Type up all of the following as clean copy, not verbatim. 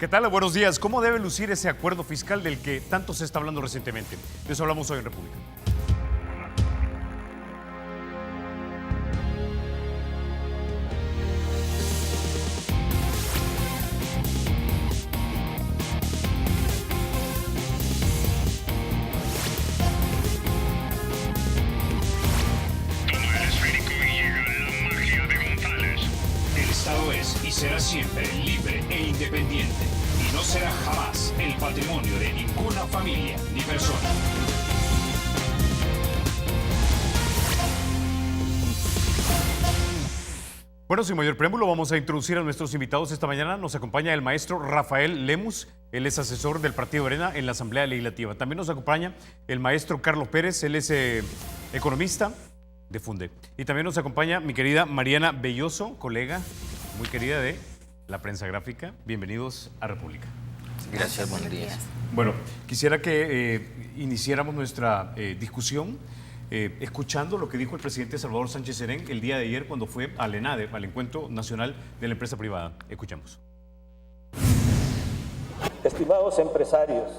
¿Qué tal? Buenos días. ¿Cómo debe lucir ese acuerdo fiscal del que tanto se está hablando recientemente? De eso hablamos hoy en República. Es y será siempre libre e independiente y no será jamás el patrimonio de ninguna familia ni persona. Bueno, sin mayor preámbulo, vamos a introducir a nuestros invitados esta mañana. Nos acompaña el maestro Rafael Lemus, él es asesor del Partido Arena en la Asamblea Legislativa. También nos acompaña el maestro Carlos Pérez, él es economista de Funde. Y también nos acompaña mi querida Mariana Belloso, colega muy querida de la prensa gráfica. Bienvenidos a República. Gracias, buenos días. Bueno, quisiera que iniciáramos nuestra discusión escuchando lo que dijo el presidente Salvador Sánchez Serén el día de ayer cuando fue al ENADE, al Encuentro Nacional de la Empresa Privada. Escuchemos. Estimados empresarios,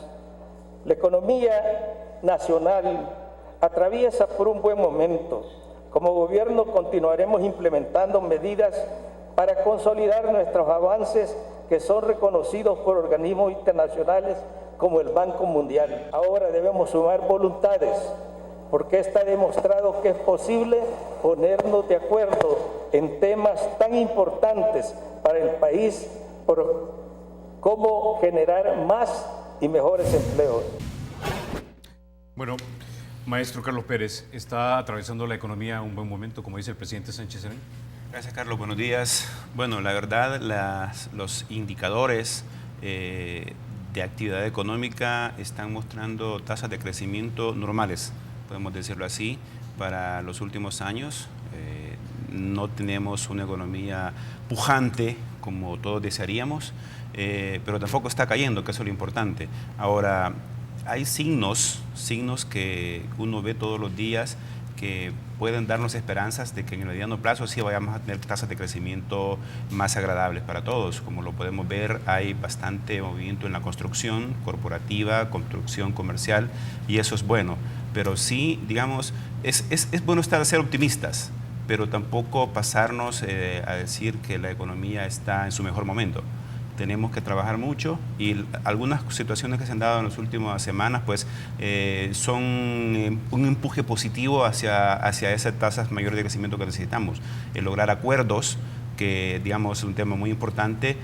la economía nacional atraviesa por un buen momento. Como gobierno continuaremos implementando medidas para consolidar nuestros avances que son reconocidos por organismos internacionales como el Banco Mundial. Ahora debemos sumar voluntades, porque está demostrado que es posible ponernos de acuerdo en temas tan importantes para el país como generar más y mejores empleos. Bueno, maestro Carlos Pérez, ¿está atravesando la economía un buen momento, como dice el presidente Sánchez Serén? Gracias, Carlos. Buenos días. Bueno, la verdad, los indicadores de actividad económica están mostrando tasas de crecimiento normales, podemos decirlo así, para los últimos años. No tenemos una economía pujante como todos desearíamos, pero tampoco está cayendo, que eso es lo importante. Ahora, hay signos que uno ve todos los días que pueden darnos esperanzas de que en el mediano plazo sí vayamos a tener tasas de crecimiento más agradables para todos. Como lo podemos ver, hay bastante movimiento en la construcción corporativa, construcción comercial, y eso es bueno. Pero sí, digamos, es bueno ser optimistas, pero tampoco pasarnos a decir que la economía está en su mejor momento. Tenemos que trabajar mucho y algunas situaciones que se han dado en las últimas semanas pues son un empuje positivo hacia esas tasas mayores de crecimiento que necesitamos. El lograr acuerdos, que digamos es un tema muy importante,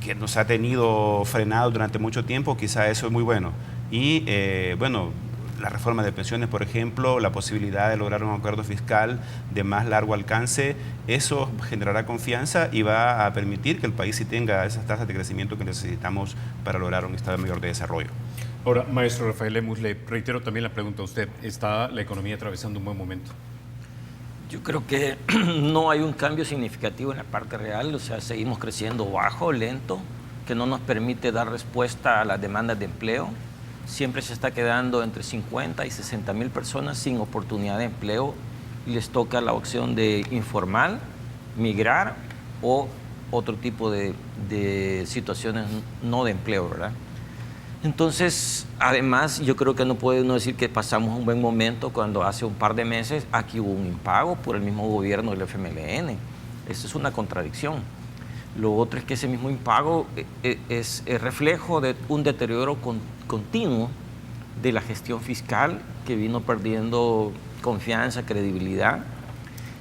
que nos ha tenido frenado durante mucho tiempo, quizá eso es muy bueno. Y bueno, la reforma de pensiones, por ejemplo, la posibilidad de lograr un acuerdo fiscal de más largo alcance, eso generará confianza y va a permitir que el país sí tenga esas tasas de crecimiento que necesitamos para lograr un estado mayor de desarrollo. Ahora, maestro Rafael Lemus, le reitero también la pregunta a usted. ¿Está la economía atravesando un buen momento? Yo creo que no hay un cambio significativo en la parte real, o sea, seguimos creciendo bajo, lento, que no nos permite dar respuesta a las demandas de empleo. Siempre se está quedando entre 50 y 60 mil personas sin oportunidad de empleo y les toca la opción de informal, migrar o otro tipo de situaciones no de empleo, ¿verdad? Entonces, además, yo creo que no puede uno decir que pasamos un buen momento cuando hace un par de meses aquí hubo un impago por el mismo gobierno del FMLN. Eso es una contradicción. Lo otro es que ese mismo impago es reflejo de un deterioro continuo de la gestión fiscal que vino perdiendo confianza, credibilidad.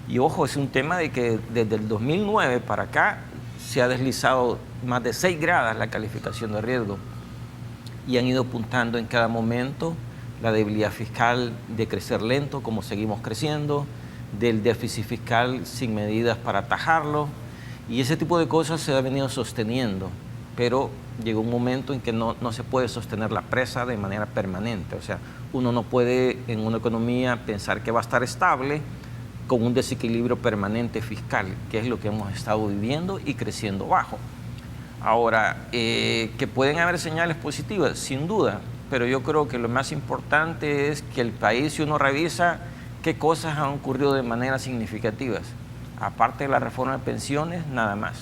Y ojo, es un tema de que desde el 2009 para acá se ha deslizado más de 6 grados la calificación de riesgo y han ido apuntando en cada momento la debilidad fiscal de crecer lento, como seguimos creciendo, del déficit fiscal sin medidas para atajarlo. Y ese tipo de cosas se ha venido sosteniendo, pero llegó un momento en que no se puede sostener la presa de manera permanente. O sea, uno no puede en una economía pensar que va a estar estable con un desequilibrio permanente fiscal, que es lo que hemos estado viviendo y creciendo bajo. Ahora, que pueden haber señales positivas, sin duda, pero yo creo que lo más importante es que el país, si uno revisa qué cosas han ocurrido de manera significativas, aparte de la reforma de pensiones, nada más.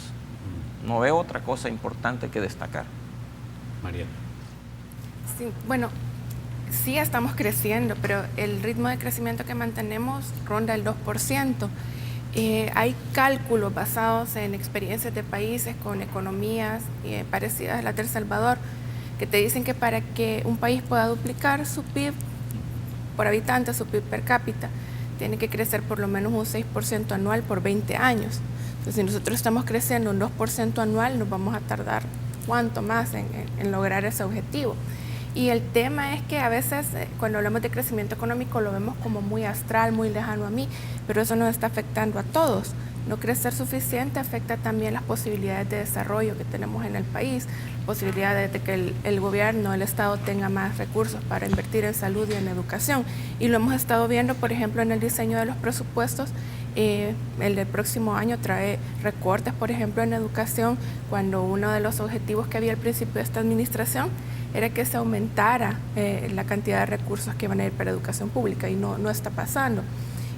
No veo otra cosa importante que destacar. Mariana. Sí, bueno, sí estamos creciendo, pero el ritmo de crecimiento que mantenemos ronda el 2%. Hay cálculos basados en experiencias de países con economías parecidas a la de El Salvador, que te dicen que para que un país pueda duplicar su PIB por habitante, su PIB per cápita, tiene que crecer por lo menos un 6% anual por 20 años. Entonces, si nosotros estamos creciendo un 2% anual, nos vamos a tardar cuánto más en lograr ese objetivo. Y el tema es que a veces cuando hablamos de crecimiento económico lo vemos como muy astral, muy lejano a mí, pero eso nos está afectando a todos. No crecer suficiente afecta también las posibilidades de desarrollo que tenemos en el país, posibilidades de que el gobierno, el Estado tenga más recursos para invertir en salud y en educación. Y lo hemos estado viendo, por ejemplo, en el diseño de los presupuestos. El del próximo año trae recortes, por ejemplo, en educación, cuando uno de los objetivos que había al principio de esta administración era que se aumentara la cantidad de recursos que van a ir para educación pública, y no está pasando.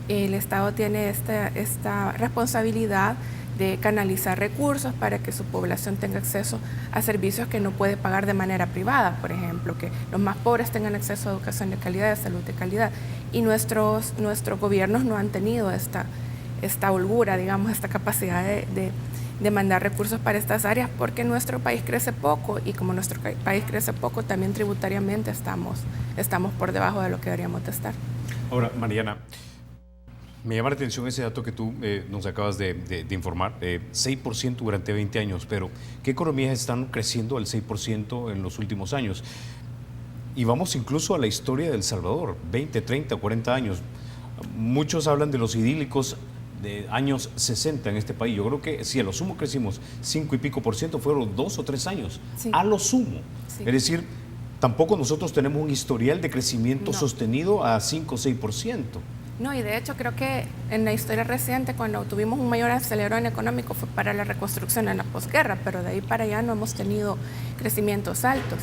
El Estado tiene esta responsabilidad de canalizar recursos para que su población tenga acceso a servicios que no puede pagar de manera privada, por ejemplo, que los más pobres tengan acceso a educación de calidad, de salud de calidad. Y nuestros gobiernos no han tenido esta holgura, digamos, esta capacidad de mandar recursos para estas áreas, porque nuestro país crece poco, y como nuestro país crece poco, también tributariamente estamos por debajo de lo que deberíamos de estar. Ahora, Mariana, me llama la atención ese dato que tú nos acabas de informar, 6% durante 20 años, pero ¿qué economías están creciendo al 6% en los últimos años? Y vamos incluso a la historia de El Salvador, 20, 30, 40 años. Muchos hablan de los idílicos de años 60 en este país. Yo creo que si a lo sumo crecimos 5 y pico por ciento, fueron 2 o 3 años, sí, a lo sumo. Sí. Es decir, tampoco nosotros tenemos un historial de crecimiento sostenido a 5 o 6%. No, y de hecho creo que en la historia reciente, cuando tuvimos un mayor acelerón económico, fue para la reconstrucción en la posguerra, pero de ahí para allá no hemos tenido crecimientos altos.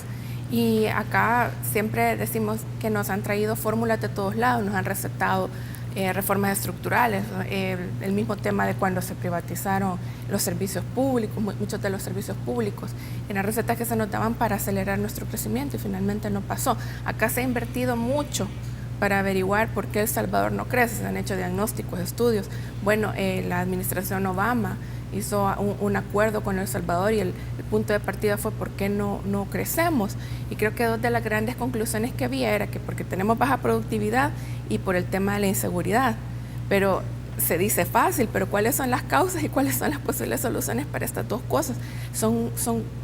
Y acá siempre decimos que nos han traído fórmulas de todos lados, nos han recetado reformas estructurales, el mismo tema de cuando se privatizaron los servicios públicos, muchos de los servicios públicos, eran recetas que se nos daban para acelerar nuestro crecimiento, y finalmente no pasó. Acá se ha invertido mucho para averiguar por qué El Salvador no crece, se han hecho diagnósticos, estudios. Bueno, la administración Obama hizo un acuerdo con El Salvador, y el punto de partida fue por qué no crecemos. Y creo que dos de las grandes conclusiones que había era que porque tenemos baja productividad y por el tema de la inseguridad. Pero se dice fácil, pero ¿cuáles son las causas y cuáles son las posibles soluciones para estas dos cosas? Son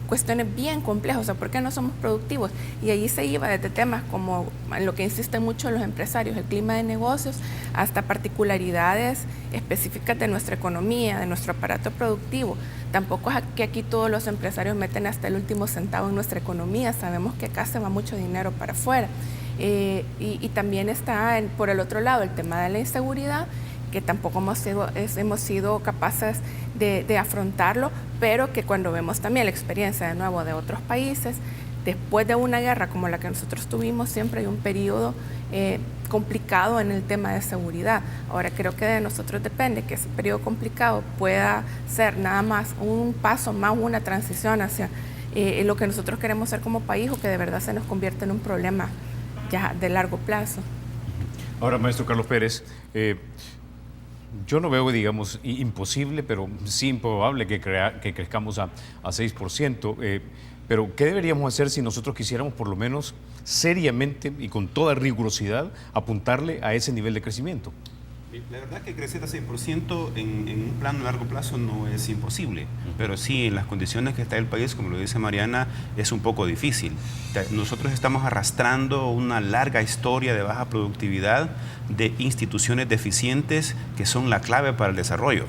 cuestiones bien complejas. O sea, ¿por qué no somos productivos? Y allí se iba desde temas como lo que insisten mucho los empresarios, el clima de negocios, hasta particularidades específicas de nuestra economía, de nuestro aparato productivo. Tampoco es que aquí todos los empresarios meten hasta el último centavo en nuestra economía. Sabemos que acá se va mucho dinero para afuera. Y también está por el otro lado el tema de la inseguridad, que tampoco hemos sido capaces de afrontarlo, pero que cuando vemos también la experiencia de nuevo de otros países, después de una guerra como la que nosotros tuvimos, siempre hay un periodo complicado en el tema de seguridad. Ahora creo que de nosotros depende que ese periodo complicado pueda ser nada más un paso más, una transición hacia lo que nosotros queremos ser como país, o que de verdad se nos convierte en un problema ya de largo plazo. Ahora, maestro Carlos Pérez, yo no veo, digamos, imposible, pero sí improbable que crezcamos a 6%. Pero ¿qué deberíamos hacer si nosotros quisiéramos, por lo menos seriamente y con toda rigurosidad, apuntarle a ese nivel de crecimiento? La verdad que crecer a 6% en un plano a largo plazo no es imposible, pero sí, en las condiciones que está el país, como lo dice Mariana, es un poco difícil. Nosotros estamos arrastrando una larga historia de baja productividad, de instituciones deficientes que son la clave para el desarrollo.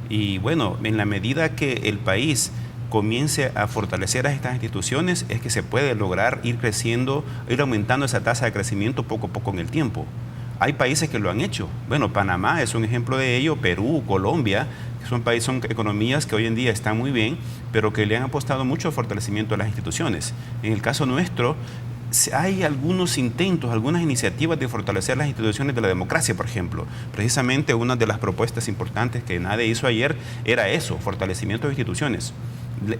Y bueno, en la medida que el país comience a fortalecer a estas instituciones, es que se puede lograr ir creciendo, ir aumentando esa tasa de crecimiento poco a poco en el tiempo. Hay países que lo han hecho. Bueno, Panamá es un ejemplo de ello, Perú, Colombia, que son economías que hoy en día están muy bien, pero que le han apostado mucho al fortalecimiento de las instituciones. En el caso nuestro, hay algunos intentos, algunas iniciativas de fortalecer las instituciones de la democracia, por ejemplo. Precisamente una de las propuestas importantes que NADE hizo ayer era eso, fortalecimiento de instituciones.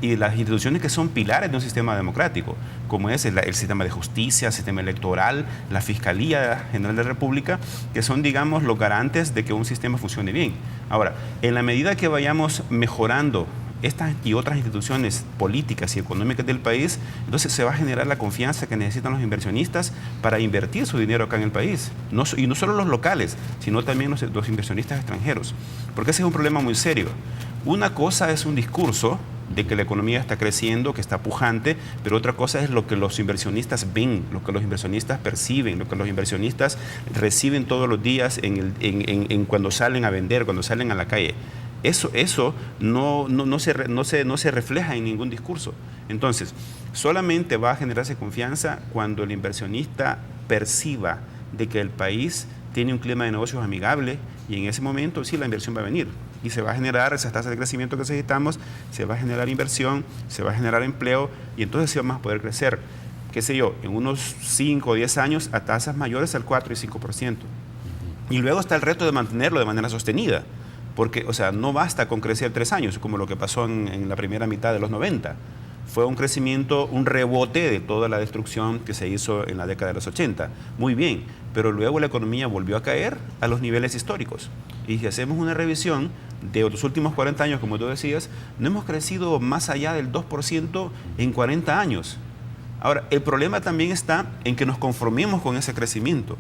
y las instituciones que son pilares de un sistema democrático, como es el sistema de justicia, el sistema electoral, la Fiscalía General de la República, que son, digamos, los garantes de que un sistema funcione bien. Ahora, en la medida que vayamos mejorando estas y otras instituciones políticas y económicas del país, entonces se va a generar la confianza que necesitan los inversionistas para invertir su dinero acá en el país. Y no solo los locales, sino también los inversionistas extranjeros. Porque ese es un problema muy serio. Una cosa es un discurso de que la economía está creciendo, que está pujante, pero otra cosa es lo que los inversionistas ven, lo que los inversionistas perciben, lo que los inversionistas reciben todos los días cuando salen a vender, cuando salen a la calle. Eso no se refleja en ningún discurso. Entonces, solamente va a generarse confianza cuando el inversionista perciba de que el país tiene un clima de negocios amigable, y en ese momento sí la inversión va a venir. Y se va a generar esas tasas de crecimiento que necesitamos, se va a generar inversión, se va a generar empleo, y entonces sí vamos a poder crecer, qué sé yo, en unos 5 o 10 años a tasas mayores al 4 y 5%. Y luego está el reto de mantenerlo de manera sostenida, porque, o sea, no basta con crecer 3 años, como lo que pasó en la primera mitad de los 90. Fue un crecimiento, un rebote de toda la destrucción que se hizo en la década de los 80. Muy bien, pero luego la economía volvió a caer a los niveles históricos. Y si hacemos una revisión de los últimos 40 años, como tú decías, no hemos crecido más allá del 2% en 40 años. Ahora, el problema también está en que nos conformemos con ese crecimiento,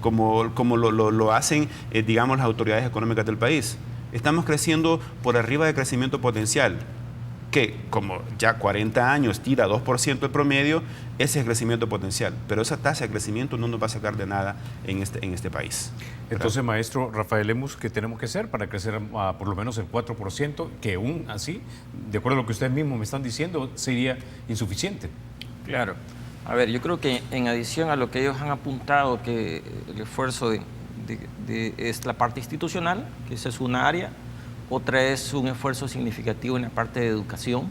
como lo hacen, digamos, las autoridades económicas del país. Estamos creciendo por arriba del crecimiento potencial, que como ya 40 años tira 2% el promedio, ese es el crecimiento potencial. Pero esa tasa de crecimiento no nos va a sacar de nada en este país. Entonces, maestro Rafael Lemus, ¿qué tenemos que hacer para crecer a por lo menos el 4%? Que aún así, de acuerdo a lo que ustedes mismos me están diciendo, sería insuficiente. Claro. A ver, yo creo que en adición a lo que ellos han apuntado, que el esfuerzo es la parte institucional, que esa es una área. Otra es un esfuerzo significativo en la parte de educación.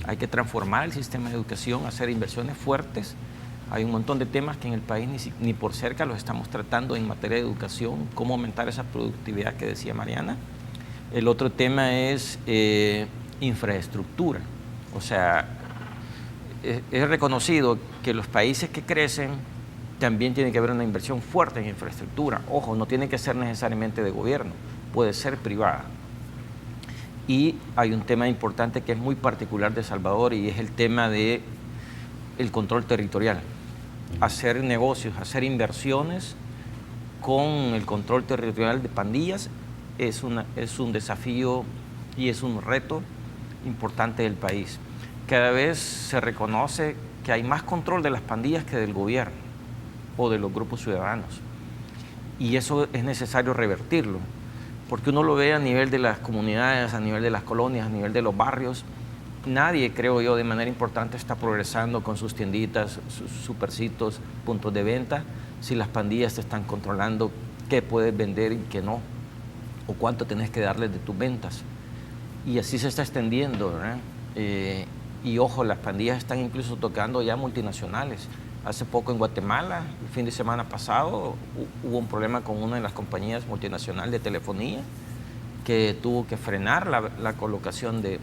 Hay que transformar el sistema de educación, hacer inversiones fuertes. Hay un montón de temas que en el país ni por cerca los estamos tratando en materia de educación, cómo aumentar esa productividad que decía Mariana. El otro tema es infraestructura. O sea, es reconocido que los países que crecen también tiene que haber una inversión fuerte en infraestructura. Ojo, no tiene que ser necesariamente de gobierno, puede ser privada. Y hay un tema importante que es muy particular de Salvador, y es el tema del control territorial. Hacer negocios, hacer inversiones con el control territorial de pandillas es un desafío y es un reto importante del país. Cada vez se reconoce que hay más control de las pandillas que del gobierno o de los grupos ciudadanos. Y eso es necesario revertirlo, porque uno lo ve a nivel de las comunidades, a nivel de las colonias, a nivel de los barrios. Nadie, creo yo, de manera importante está progresando con sus tienditas, sus supercitos, puntos de venta, si las pandillas te están controlando qué puedes vender y qué no, o cuánto tenés que darles de tus ventas. Y así se está extendiendo, ¿verdad? Y ojo, las pandillas están incluso tocando ya multinacionales. Hace poco en Guatemala, el fin de semana pasado, hubo un problema con una de las compañías multinacionales de telefonía que tuvo que frenar la colocación de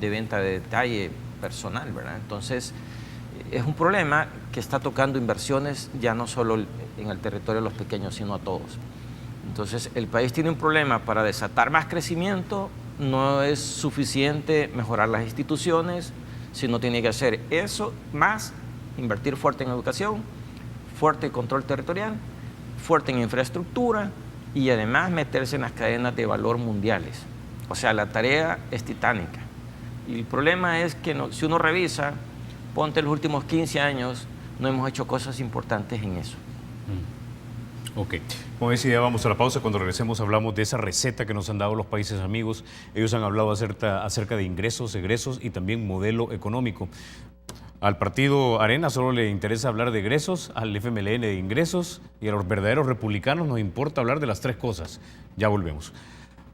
venta de detalle personal, ¿verdad? Entonces, es un problema que está tocando inversiones ya no solo en el territorio de los pequeños, sino a todos. Entonces, el país tiene un problema. Para desatar más crecimiento, no es suficiente mejorar las instituciones, sino tiene que hacer eso más invertir fuerte en educación, fuerte en control territorial, fuerte en infraestructura y además meterse en las cadenas de valor mundiales. O sea, la tarea es titánica. Y el problema es que si uno revisa, ponte los últimos 15 años, no hemos hecho cosas importantes en eso. Ok, como decía, vamos a la pausa. Cuando regresemos hablamos de esa receta que nos han dado los países amigos. Ellos han hablado acerca de ingresos, egresos y también modelo económico. Al partido Arena solo le interesa hablar de egresos, al FMLN de ingresos, y a los verdaderos republicanos nos importa hablar de las 3 cosas. Ya volvemos.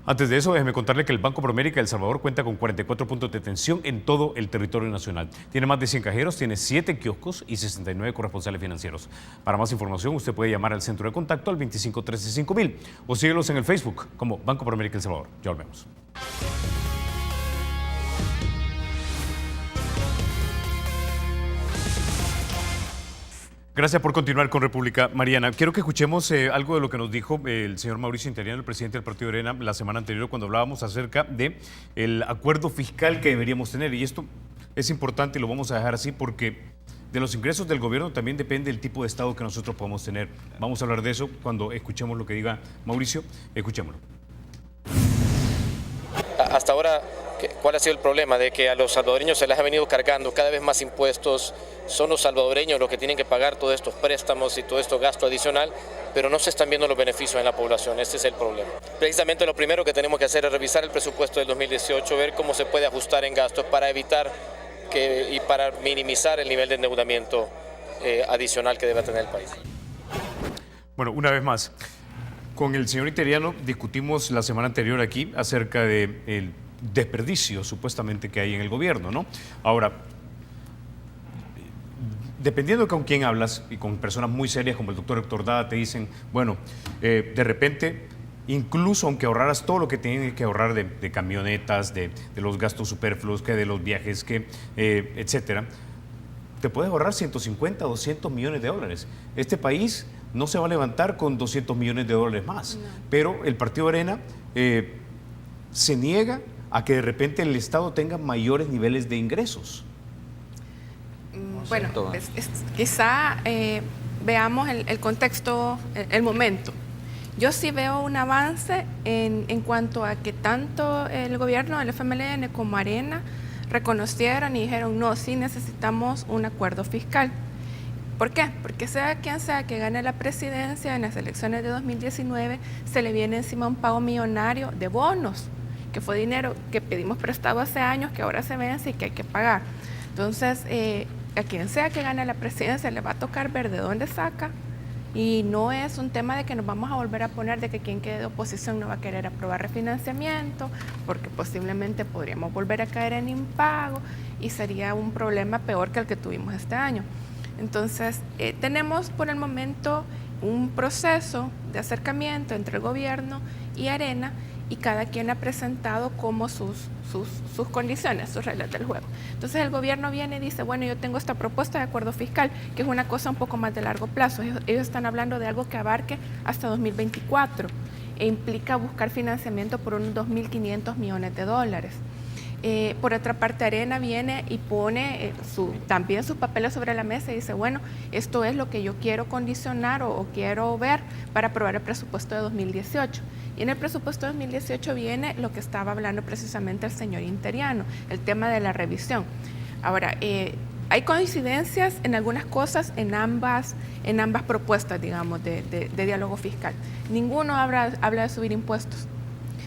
Antes de eso, déjeme contarle que el Banco Promérica de El Salvador cuenta con 44 puntos de atención en todo el territorio nacional. Tiene más de 100 cajeros, tiene 7 kioscos y 69 corresponsales financieros. Para más información, usted puede llamar al centro de contacto al 2513-5000 o síguelos en el Facebook como Banco Promérica El Salvador. Ya volvemos. Gracias por continuar con República. Mariana, quiero que escuchemos algo de lo que nos dijo el señor Mauricio Interiano, el presidente del Partido Arena, la semana anterior cuando hablábamos acerca del acuerdo fiscal que deberíamos tener. Y esto es importante y lo vamos a dejar así porque de los ingresos del gobierno también depende el tipo de Estado que nosotros podamos tener. Vamos a hablar de eso cuando escuchemos lo que diga Mauricio. Escuchémoslo. Hasta ahora, ¿cuál ha sido el problema? De que a los salvadoreños se les ha venido cargando cada vez más impuestos, son los salvadoreños los que tienen que pagar todos estos préstamos y todo esto gasto adicional, pero no se están viendo los beneficios en la población, ese es el problema. Precisamente lo primero que tenemos que hacer es revisar el presupuesto del 2018, ver cómo se puede ajustar en gastos para evitar y para minimizar el nivel de endeudamiento adicional que debe tener el país. Bueno, una vez más, con el señor Interiano discutimos la semana anterior aquí acerca del desperdicio supuestamente que hay en el gobierno, ¿no? Ahora, dependiendo de con quién hablas y con personas muy serias como el doctor Héctor Dada, te dicen, bueno, de repente, incluso aunque ahorraras todo lo que tienes que ahorrar de camionetas, de los gastos superfluos, que de los viajes, etcétera, te puedes ahorrar 150, 200 millones de dólares. Este país no se va a levantar con 200 millones de dólares más, pero el Partido Arena se niega a que de repente el Estado tenga mayores niveles de ingresos. Bueno, quizá veamos el contexto, el momento. Yo sí veo un avance en cuanto a que tanto el gobierno del FMLN como Arena reconocieron y dijeron, no, sí necesitamos un acuerdo fiscal. ¿Por qué? Porque sea quien sea que gane la presidencia en las elecciones de 2019, se le viene encima un pago millonario de bonos, que fue dinero que pedimos prestado hace años, que ahora se vence y que hay que pagar. Entonces, a quien sea que gane la presidencia le va a tocar ver de dónde saca, y no es un tema de que nos vamos a volver a poner de que quien quede de oposición no va a querer aprobar refinanciamiento, porque posiblemente podríamos volver a caer en impago y sería un problema peor que el que tuvimos este año. Entonces, tenemos por el momento un proceso de acercamiento entre el gobierno y Arena, y cada quien ha presentado como sus condiciones, sus reglas del juego. Entonces el gobierno viene y dice, bueno, yo tengo esta propuesta de acuerdo fiscal, que es una cosa un poco más de largo plazo. Ellos están hablando de algo que abarque hasta 2024 e implica buscar financiamiento por unos 2.500 millones de dólares. Por otra parte, Arena viene y pone también sus papeles sobre la mesa y dice, bueno, esto es lo que yo quiero condicionar o quiero ver para aprobar el presupuesto de 2018. Y en el presupuesto de 2018 viene lo que estaba hablando precisamente el señor Interiano, el tema de la revisión. Ahora, hay coincidencias en algunas cosas en ambas propuestas, digamos, de diálogo fiscal. Ninguno habla de subir impuestos.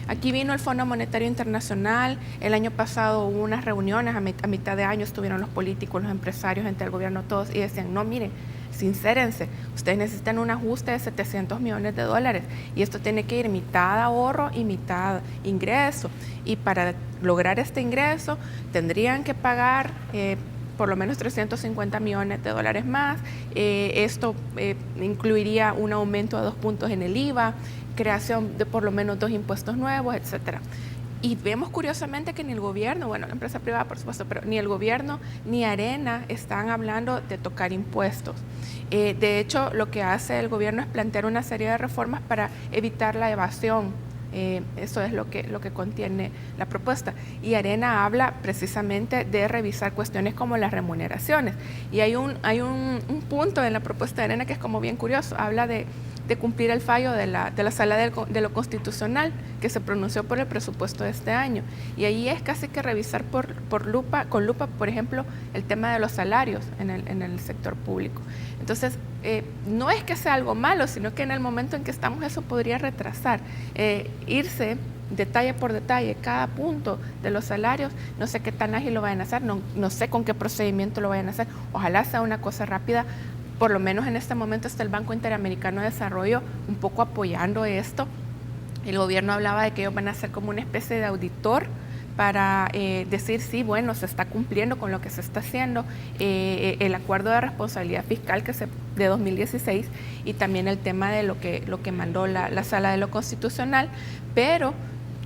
Aquí vino el Fondo Monetario Internacional, el año pasado hubo unas reuniones, a mitad de año estuvieron los políticos, los empresarios, entre el gobierno, todos, y decían, no, miren, sincérense, ustedes necesitan un ajuste de 700 millones de dólares y esto tiene que ir mitad ahorro y mitad ingreso. Y para lograr este ingreso tendrían que pagar por lo menos 350 millones de dólares más. Esto incluiría un aumento de 2 puntos en el IVA, creación de por lo menos 2 impuestos nuevos, etcétera. Y vemos curiosamente que ni el gobierno, bueno, la empresa privada por supuesto, pero ni el gobierno ni Arena están hablando de tocar impuestos. De hecho, lo que hace el gobierno es plantear una serie de reformas para evitar la evasión. Eso es lo que contiene la propuesta. Y Arena habla precisamente de revisar cuestiones como las remuneraciones. Y hay un punto en la propuesta de Arena que es como bien curioso. Habla de cumplir el fallo de la Sala de lo Constitucional que se pronunció por el presupuesto de este año. Y ahí es casi que revisar con lupa, por ejemplo, el tema de los salarios en el sector público. Entonces, no es que sea algo malo, sino que en el momento en que estamos eso podría retrasar. Irse detalle por detalle, cada punto de los salarios, no sé qué tan ágil lo vayan a hacer, no sé con qué procedimiento lo vayan a hacer, ojalá sea una cosa rápida. Por lo menos en este momento está el Banco Interamericano de Desarrollo un poco apoyando esto. El gobierno hablaba de que ellos van a ser como una especie de auditor para decir, sí, bueno, se está cumpliendo con lo que se está haciendo, el acuerdo de responsabilidad fiscal de 2016 y también el tema de lo que mandó la Sala de lo Constitucional, pero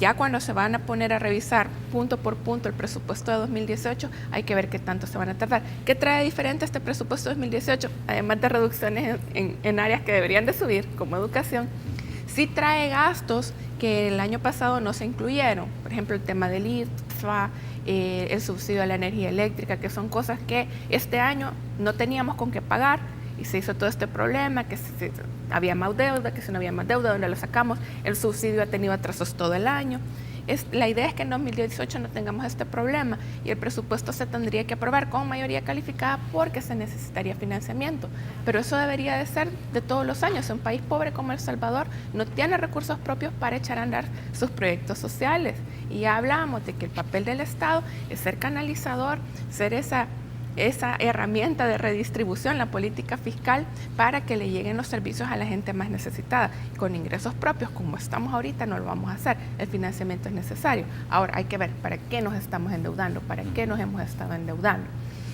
Ya cuando se van a poner a revisar punto por punto el presupuesto de 2018, hay que ver qué tanto se van a tardar. ¿Qué trae diferente este presupuesto de 2018? Además de reducciones en áreas que deberían de subir, como educación, sí trae gastos que el año pasado no se incluyeron. Por ejemplo, el tema del ITFA, el subsidio a la energía eléctrica, que son cosas que este año no teníamos con qué pagar, y se hizo todo este problema, que si había más deuda, que si no había más deuda, ¿dónde lo sacamos? El subsidio ha tenido atrasos todo el año. La idea es que en 2018 no tengamos este problema y el presupuesto se tendría que aprobar con mayoría calificada porque se necesitaría financiamiento. Pero eso debería de ser de todos los años. Un país pobre como El Salvador no tiene recursos propios para echar a andar sus proyectos sociales. Y ya hablábamos de que el papel del Estado es ser canalizador, ser esa herramienta de redistribución, la política fiscal, para que le lleguen los servicios a la gente más necesitada. Con ingresos propios, como estamos ahorita, no lo vamos a hacer. El financiamiento es necesario. Ahora hay que ver para qué nos estamos endeudando, para qué nos hemos estado endeudando.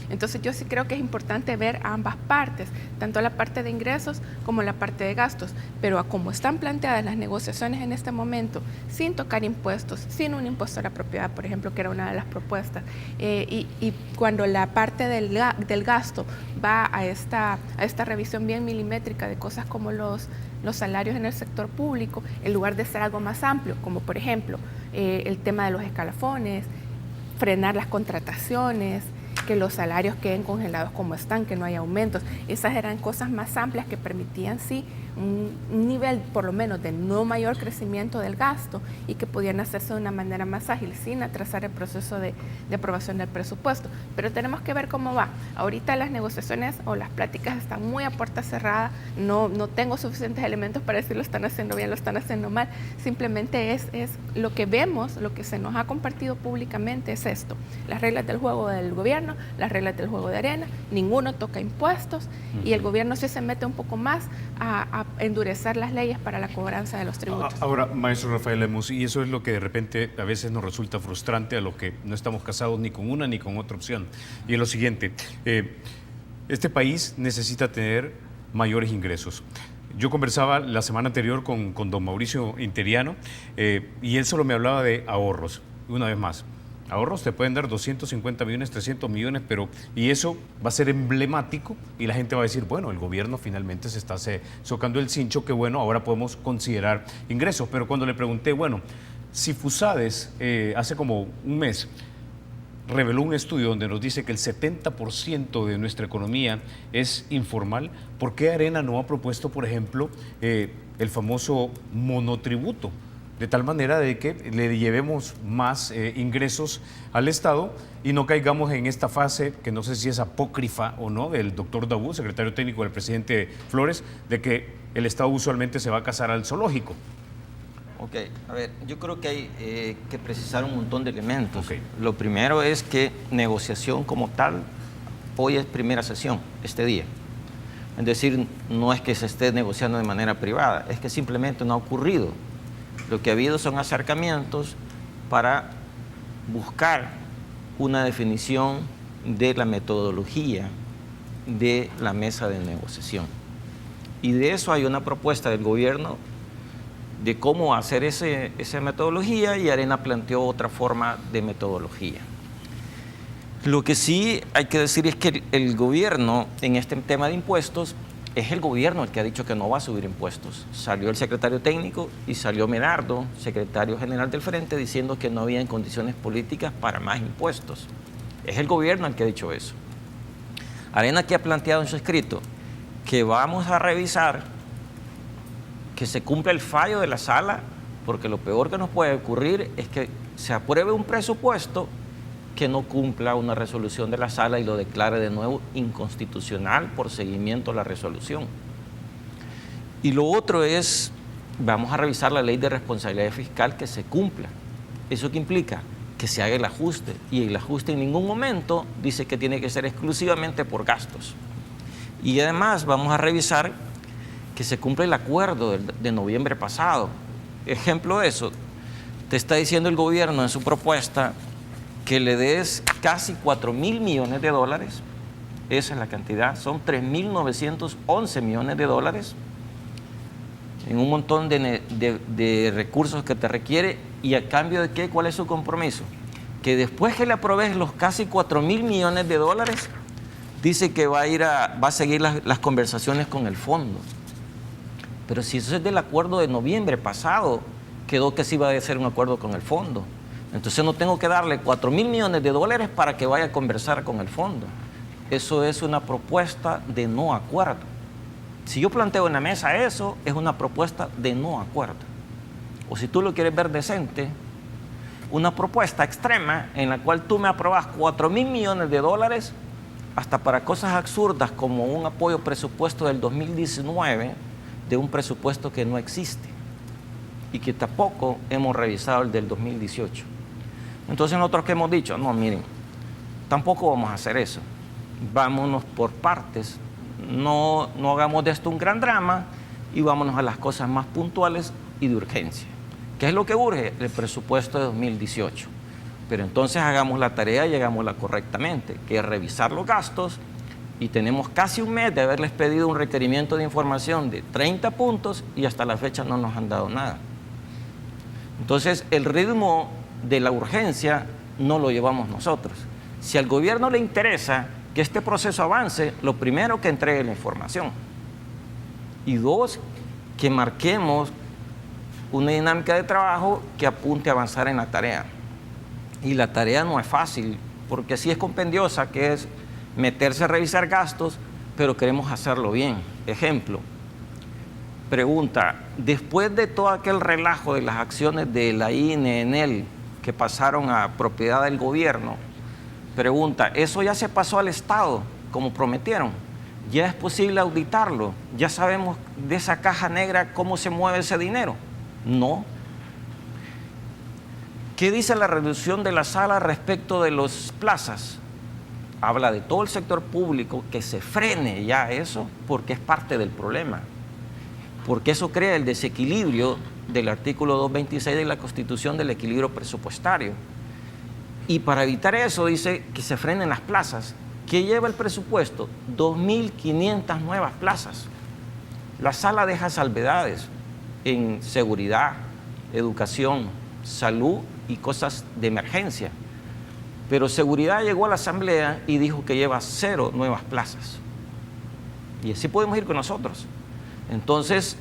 Entonces yo sí creo que es importante ver a ambas partes, tanto la parte de ingresos como la parte de gastos, pero a cómo están planteadas las negociaciones en este momento, sin tocar impuestos, sin un impuesto a la propiedad, por ejemplo, que era una de las propuestas, y cuando la parte del gasto va a esta revisión bien milimétrica de cosas como los salarios en el sector público, en lugar de ser algo más amplio, como por ejemplo el tema de los escalafones, frenar las contrataciones, que los salarios queden congelados como están, que no haya aumentos. Esas eran cosas más amplias que permitían sí un nivel por lo menos de no mayor crecimiento del gasto y que podían hacerse de una manera más ágil sin atrasar el proceso de aprobación del presupuesto. Pero tenemos que ver cómo va. Ahorita las negociaciones o las pláticas están muy a puerta cerrada, no tengo suficientes elementos para decir lo están haciendo bien, lo están haciendo mal. Simplemente es lo que vemos, lo que se nos ha compartido públicamente es esto: las reglas del juego del gobierno, las reglas del juego de Arena, ninguno toca impuestos y el gobierno sí se mete un poco más a endurecer las leyes para la cobranza de los tributos. Ahora, maestro Rafael Lemus, y eso es lo que de repente a veces nos resulta frustrante a los que no estamos casados ni con una ni con otra opción. Y es lo siguiente, este país necesita tener mayores ingresos. Yo conversaba la semana anterior con don Mauricio Interiano y él solo me hablaba de ahorros. Una vez más, ahorros te pueden dar 250 millones, 300 millones, y eso va a ser emblemático y la gente va a decir, bueno, el gobierno finalmente se está socando el cincho, que bueno, ahora podemos considerar ingresos. Pero cuando le pregunté, bueno, si FUSADES hace como un mes reveló un estudio donde nos dice que el 70% de nuestra economía es informal, ¿por qué Arena no ha propuesto, por ejemplo, el famoso monotributo? De tal manera de que le llevemos más ingresos al Estado y no caigamos en esta fase, que no sé si es apócrifa o no, del doctor Dabú, secretario técnico del presidente Flores, de que el Estado usualmente se va a casar al zoológico. Ok, a ver, yo creo que hay que precisar un montón de elementos. Okay. Lo primero es que negociación como tal, hoy es primera sesión, este día. Es decir, no es que se esté negociando de manera privada, es que simplemente no ha ocurrido. Lo que ha habido son acercamientos para buscar una definición de la metodología de la mesa de negociación. Y de eso hay una propuesta del gobierno de cómo hacer esa metodología, y Arena planteó otra forma de metodología. Lo que sí hay que decir es que el gobierno en este tema de impuestos es el gobierno el que ha dicho que no va a subir impuestos. Salió el secretario técnico y salió Menardo, secretario general del Frente, diciendo que no había condiciones políticas para más impuestos. Es el gobierno el que ha dicho eso. Arena, que ha planteado en su escrito que vamos a revisar que se cumpla el fallo de la sala, porque lo peor que nos puede ocurrir es que se apruebe un presupuesto que no cumpla una resolución de la sala y lo declare de nuevo inconstitucional por seguimiento a la resolución. Y lo otro es, vamos a revisar la ley de responsabilidad fiscal, que se cumpla. ¿Eso qué implica? Que se haga el ajuste, y el ajuste en ningún momento dice que tiene que ser exclusivamente por gastos. Y además vamos a revisar que se cumpla el acuerdo de noviembre pasado. Ejemplo de eso, te está diciendo el gobierno en su propuesta que le des casi 4.000 millones de dólares, esa es la cantidad, son 3.911 millones de dólares en un montón de recursos que te requiere, y a cambio de qué, ¿cuál es su compromiso? Que después que le apruebes los casi 4.000 millones de dólares, dice que va a seguir las conversaciones con el fondo. Pero si eso es del acuerdo de noviembre pasado, quedó que sí iba a ser un acuerdo con el fondo. Entonces no tengo que darle 4.000 millones de dólares para que vaya a conversar con el fondo. Eso es una propuesta de no acuerdo. Si yo planteo en la mesa eso, es una propuesta de no acuerdo. O si tú lo quieres ver decente, una propuesta extrema en la cual tú me aprobas 4.000 millones de dólares hasta para cosas absurdas como un apoyo presupuesto del 2019 de un presupuesto que no existe y que tampoco hemos revisado el del 2018. Entonces nosotros que hemos dicho, no, miren, tampoco vamos a hacer eso, vámonos por partes, no hagamos de esto un gran drama y vámonos a las cosas más puntuales y de urgencia. ¿Qué es lo que urge? El presupuesto de 2018. Pero entonces hagamos la tarea y hagámosla correctamente, que es revisar los gastos, y tenemos casi un mes de haberles pedido un requerimiento de información de 30 puntos y hasta la fecha no nos han dado nada. Entonces el ritmo de la urgencia no lo llevamos nosotros. Si al gobierno le interesa que este proceso avance, lo primero que entregue la información. Y dos, que marquemos una dinámica de trabajo que apunte a avanzar en la tarea. Y la tarea no es fácil, porque sí es compendiosa, que es meterse a revisar gastos, pero queremos hacerlo bien. Ejemplo, pregunta, después de todo aquel relajo de las acciones de la INE, ENEL, que pasaron a propiedad del gobierno, pregunta, ¿eso ya se pasó al Estado, como prometieron? ¿Ya es posible auditarlo? ¿Ya sabemos de esa caja negra cómo se mueve ese dinero? No. ¿Qué dice la resolución de la sala respecto de las plazas? Habla de todo el sector público, que se frene ya eso, porque es parte del problema. Porque eso crea el desequilibrio del artículo 226 de la Constitución del equilibrio presupuestario. Y para evitar eso dice que se frenen las plazas. ¿Qué lleva el presupuesto? 2.500 nuevas plazas. La sala deja salvedades en seguridad, educación, salud y cosas de emergencia. Pero seguridad llegó a la Asamblea y dijo que lleva 0 nuevas plazas. Y así podemos ir con nosotros. Entonces,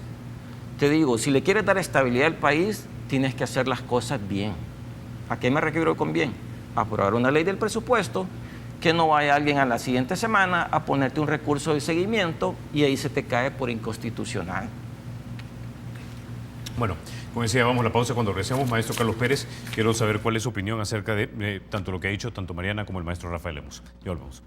te digo, si le quieres dar estabilidad al país, tienes que hacer las cosas bien. ¿A qué me refiero con bien? Aprobar una ley del presupuesto, que no vaya alguien a la siguiente semana a ponerte un recurso de seguimiento y ahí se te cae por inconstitucional. Bueno, como decía, vamos a la pausa. Cuando regresemos, maestro Carlos Pérez, quiero saber cuál es su opinión acerca de tanto lo que ha dicho tanto Mariana como el maestro Rafael Lemus. Ya volvemos.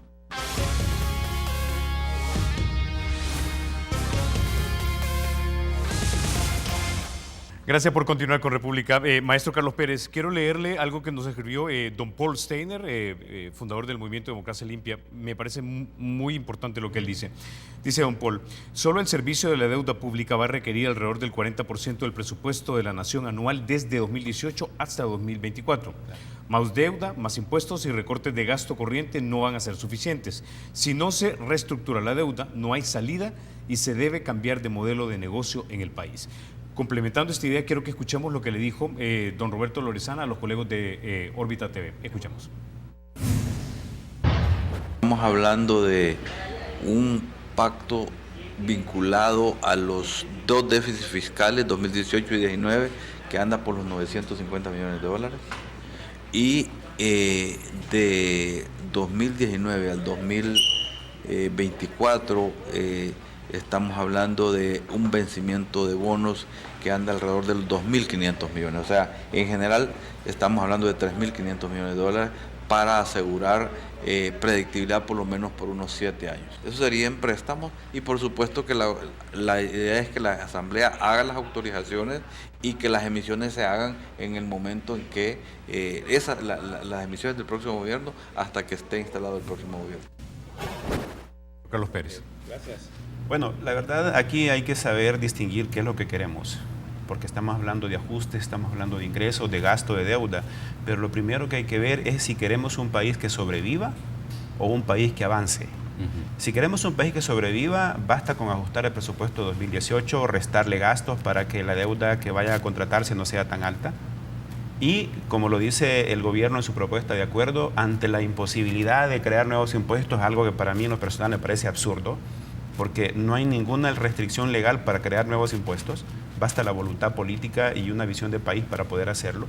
Gracias por continuar con República. Maestro Carlos Pérez, quiero leerle algo que nos escribió don Paul Steiner, fundador del Movimiento Democracia Limpia. Me parece muy importante lo que él dice. Dice don Paul, solo el servicio de la deuda pública va a requerir alrededor del 40% del presupuesto de la nación anual desde 2018 hasta 2024. Más deuda, más impuestos y recortes de gasto corriente no van a ser suficientes. Si no se reestructura la deuda, no hay salida y se debe cambiar de modelo de negocio en el país. Complementando esta idea, quiero que escuchemos lo que le dijo don Roberto Lorenzana a los colegas de Órbita TV. Escuchamos. Estamos hablando de un pacto vinculado a los 2 déficits fiscales, 2018 y 2019, que anda por los 950 millones de dólares. Y de 2019 al 2024 estamos hablando de un vencimiento de bonos que anda alrededor de los 2.500 millones. O sea, en general estamos hablando de 3.500 millones de dólares para asegurar predictibilidad por lo menos por unos 7 años. Eso sería en préstamos y por supuesto que la idea es que la Asamblea haga las autorizaciones y que las emisiones se hagan en el momento en que las emisiones del próximo gobierno hasta que esté instalado el próximo gobierno. Carlos Pérez. Gracias. Bueno, la verdad aquí hay que saber distinguir qué es lo que queremos, porque estamos hablando de ajustes, estamos hablando de ingresos, de gasto, de deuda, pero lo primero que hay que ver es si queremos un país que sobreviva o un país que avance. Si queremos un país que sobreviva, basta con ajustar el presupuesto 2018, restarle gastos para que la deuda que vaya a contratarse no sea tan alta. Y, como lo dice el gobierno en su propuesta de acuerdo, ante la imposibilidad de crear nuevos impuestos, algo que para mí en lo personal me parece absurdo, porque no hay ninguna restricción legal para crear nuevos impuestos, basta la voluntad política y una visión de país para poder hacerlo.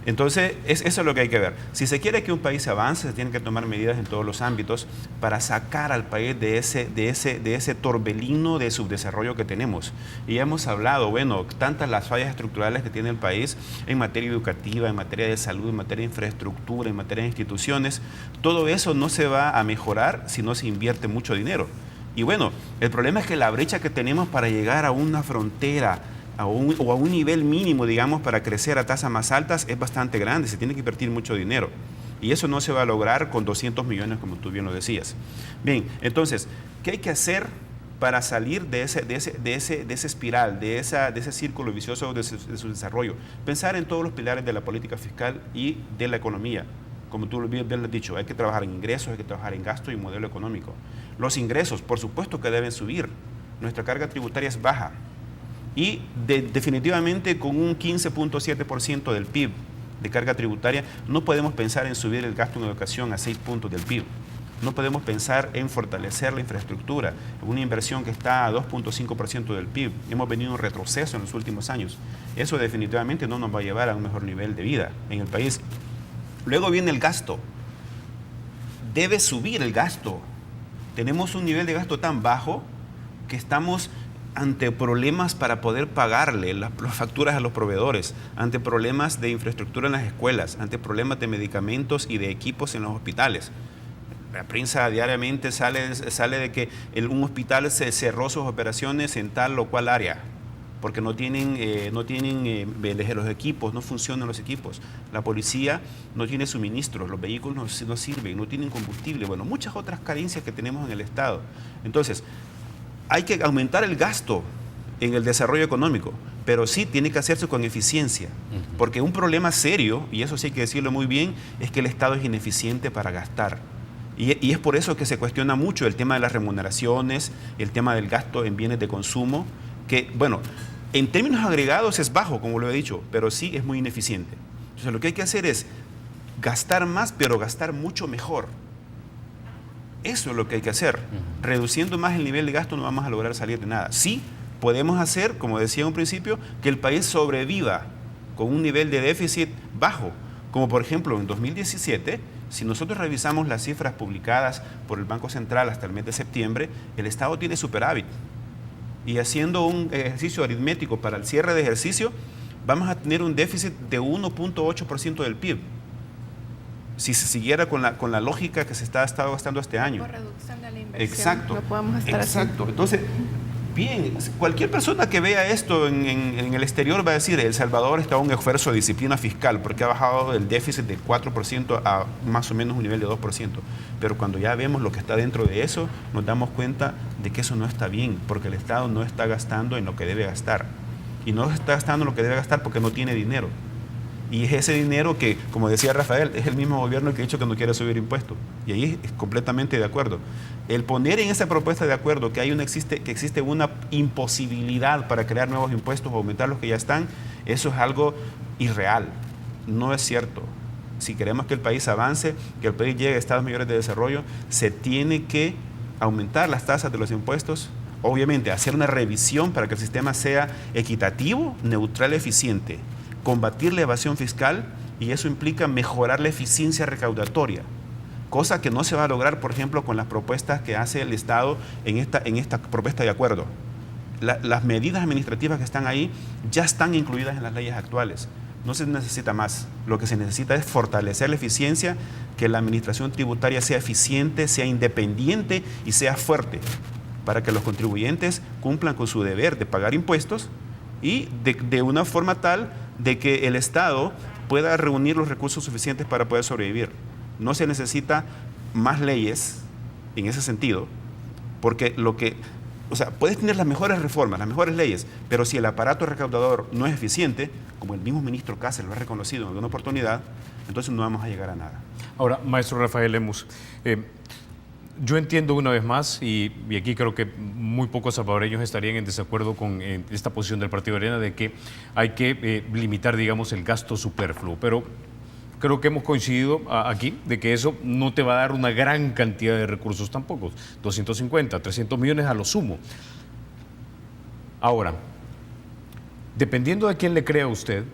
Entonces, eso es lo que hay que ver. Si se quiere que un país avance, se tienen que tomar medidas en todos los ámbitos para sacar al país de ese torbellino de subdesarrollo que tenemos. Y hemos hablado, bueno, tantas las fallas estructurales que tiene el país en materia educativa, en materia de salud, en materia de infraestructura, en materia de instituciones. Todo eso no se va a mejorar si no se invierte mucho dinero. Y bueno, el problema es que la brecha que tenemos para llegar a una frontera o a un nivel mínimo, digamos, para crecer a tasas más altas es bastante grande, se tiene que invertir mucho dinero. Y eso no se va a lograr con 200 millones, como tú bien lo decías. Bien, entonces, ¿qué hay que hacer para salir de esa espiral, de ese círculo vicioso de su desarrollo? Pensar en todos los pilares de la política fiscal y de la economía. Como tú bien lo has dicho, hay que trabajar en ingresos, hay que trabajar en gasto y modelo económico. Los ingresos, por supuesto que deben subir. Nuestra carga tributaria es baja. Y definitivamente con un 15.7% del PIB de carga tributaria, no podemos pensar en subir el gasto en educación a 6 puntos del PIB. No podemos pensar en fortalecer la infraestructura, una inversión que está a 2.5% del PIB. Hemos venido en retroceso en los últimos años. Eso definitivamente no nos va a llevar a un mejor nivel de vida en el país. Luego viene el gasto. Debe subir el gasto. Tenemos un nivel de gasto tan bajo que estamos ante problemas para poder pagarle las facturas a los proveedores, ante problemas de infraestructura en las escuelas, ante problemas de medicamentos y de equipos en los hospitales. La prensa diariamente sale de que un hospital se cerró sus operaciones en tal o cual área, porque no tienen los equipos, no funcionan los equipos. La policía no tiene suministros, los vehículos no sirven, no tienen combustible. Bueno, muchas otras carencias que tenemos en el Estado. Entonces, hay que aumentar el gasto en el desarrollo económico, pero sí tiene que hacerse con eficiencia, porque un problema serio, y eso sí hay que decirlo muy bien, es que el Estado es ineficiente para gastar. Y es por eso que se cuestiona mucho el tema de las remuneraciones, el tema del gasto en bienes de consumo, que, bueno, en términos agregados es bajo, como lo he dicho, pero sí es muy ineficiente. Entonces, lo que hay que hacer es gastar más, pero gastar mucho mejor. Eso es lo que hay que hacer. Reduciendo más el nivel de gasto no vamos a lograr salir de nada. Sí, podemos hacer, como decía en un principio, que el país sobreviva con un nivel de déficit bajo. Como por ejemplo en 2017, si nosotros revisamos las cifras publicadas por el Banco Central hasta el mes de septiembre, el Estado tiene superávit. Y haciendo un ejercicio aritmético para el cierre de ejercicio, vamos a tener un déficit de 1.8% del PIB. Si se siguiera con la lógica que se está gastando este año. Por reducción de la inversión. Exacto. No podemos estar exacto. así. Entonces, bien, cualquier persona que vea esto en el exterior va a decir, El Salvador está en un esfuerzo de disciplina fiscal porque ha bajado el déficit del 4% a más o menos un nivel de 2%. Pero cuando ya vemos lo que está dentro de eso, nos damos cuenta de que eso no está bien, porque el Estado no está gastando en lo que debe gastar. Y no está gastando en lo que debe gastar porque no tiene dinero. Y es ese dinero que, como decía Rafael, es el mismo gobierno el que ha dicho que no quiere subir impuestos. Y ahí es completamente de acuerdo. El poner en esa propuesta de acuerdo que existe una imposibilidad para crear nuevos impuestos o aumentar los que ya están, eso es algo irreal. No es cierto. Si queremos que el país avance, que el país llegue a estados mayores de desarrollo, se tiene que aumentar las tasas de los impuestos. Obviamente, hacer una revisión para que el sistema sea equitativo, neutral, eficiente. Combatir la evasión fiscal, y eso implica mejorar la eficiencia recaudatoria, cosa que no se va a lograr, por ejemplo, con las propuestas que hace el Estado en esta propuesta de acuerdo. Las medidas administrativas que están ahí ya están incluidas en las leyes actuales. No se necesita más. Lo que se necesita es fortalecer la eficiencia, que la administración tributaria sea eficiente, sea independiente y sea fuerte, para que los contribuyentes cumplan con su deber de pagar impuestos y de una forma tal de que el Estado pueda reunir los recursos suficientes para poder sobrevivir. No se necesita más leyes en ese sentido, porque puedes tener las mejores reformas, las mejores leyes, pero si el aparato recaudador no es eficiente, como el mismo ministro Cáceres lo ha reconocido en alguna oportunidad, entonces no vamos a llegar a nada. Ahora, maestro Rafael Lemus, Yo entiendo una vez más, y aquí creo que muy pocos salvadoreños estarían en desacuerdo con esta posición del Partido Arena de que hay que limitar, digamos, el gasto superfluo, pero creo que hemos coincidido aquí de que eso no te va a dar una gran cantidad de recursos tampoco, 250, 300 millones a lo sumo. Ahora, dependiendo de quién le crea a usted,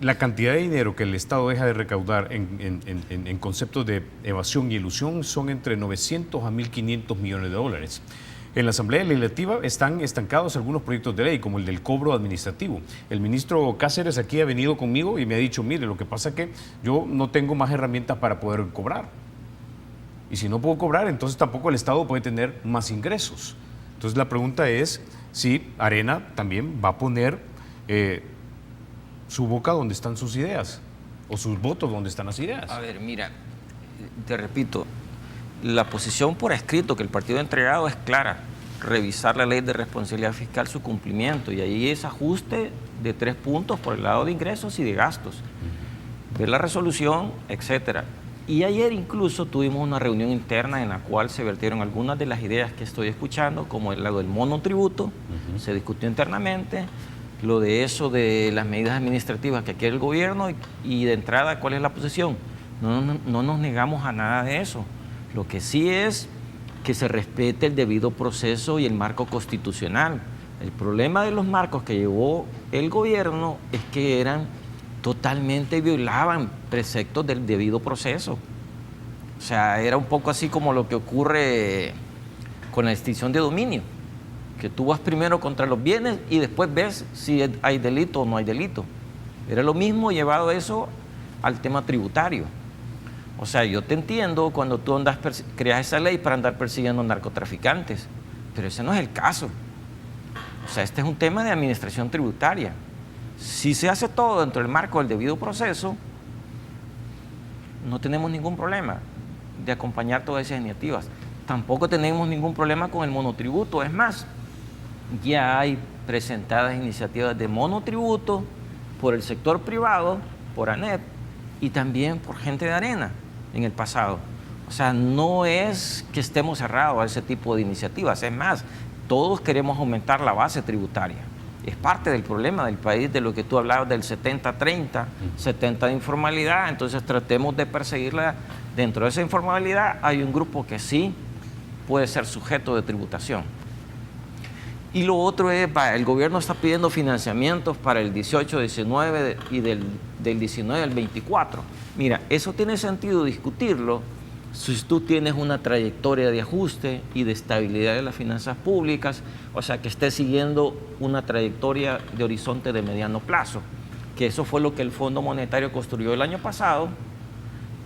la cantidad de dinero que el Estado deja de recaudar en conceptos de evasión y elusión son entre 900 a 1.500 millones de dólares. En la Asamblea Legislativa están estancados algunos proyectos de ley, como el del cobro administrativo. El ministro Cáceres aquí ha venido conmigo y me ha dicho, mire, lo que pasa es que yo no tengo más herramientas para poder cobrar. Y si no puedo cobrar, entonces tampoco el Estado puede tener más ingresos. Entonces la pregunta es si Arena también va a poner su boca donde están sus ideas, o sus votos donde están las ideas. A ver, mira, te repito, la posición por escrito que el partido ha entregado es clara: revisar la ley de responsabilidad fiscal, su cumplimiento, y ahí es ajuste de 3 puntos por el lado de ingresos y de gastos, ver la resolución, etcétera. Y ayer incluso tuvimos una reunión interna en la cual se vertieron algunas de las ideas que estoy escuchando, como el lado del monotributo, se discutió internamente, lo de eso de las medidas administrativas que quiere el gobierno y de entrada, ¿cuál es la posición? No nos negamos a nada de eso. Lo que sí es que se respete el debido proceso y el marco constitucional. El problema de los marcos que llevó el gobierno es que totalmente violaban preceptos del debido proceso. O sea, era un poco así como lo que ocurre con la extinción de dominio, que tú vas primero contra los bienes y después ves si hay delito o no hay delito. Era lo mismo llevado eso al tema tributario. O sea, yo te entiendo cuando tú creas esa ley para andar persiguiendo narcotraficantes, pero ese no es el caso. O sea, este es un tema de administración tributaria. Si se hace todo dentro del marco del debido proceso, no tenemos ningún problema de acompañar todas esas iniciativas. Tampoco tenemos ningún problema con el monotributo. Es más, ya hay presentadas iniciativas de monotributo por el sector privado, por ANEP, y también por gente de Arena en el pasado. O sea, no es que estemos cerrados a ese tipo de iniciativas. Es más, todos queremos aumentar la base tributaria. Es parte del problema del país, de lo que tú hablabas del 70-30, 70 de informalidad. Entonces tratemos de perseguirla. Dentro de esa informalidad hay un grupo que sí puede ser sujeto de tributación. Y lo otro es, el gobierno está pidiendo financiamientos para el 18, 19 y del 19 al 24. Mira, eso tiene sentido discutirlo si tú tienes una trayectoria de ajuste y de estabilidad de las finanzas públicas, o sea, que estés siguiendo una trayectoria de horizonte de mediano plazo, que eso fue lo que el Fondo Monetario construyó el año pasado,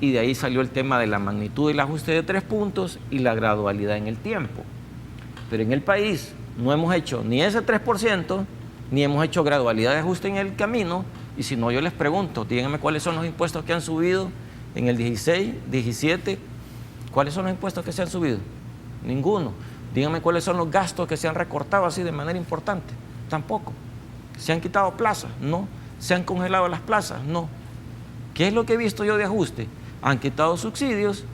y de ahí salió el tema de la magnitud del ajuste de 3 puntos y la gradualidad en el tiempo. Pero en el país no hemos hecho ni ese 3%, ni hemos hecho gradualidad de ajuste en el camino, y si no, yo les pregunto, díganme cuáles son los impuestos que han subido en el 16, 17, ¿cuáles son los impuestos que se han subido? Ninguno. Díganme cuáles son los gastos que se han recortado así de manera importante. Tampoco. ¿Se han quitado plazas? No. ¿Se han congelado las plazas? No. ¿Qué es lo que he visto yo de ajuste? Han quitado subsidios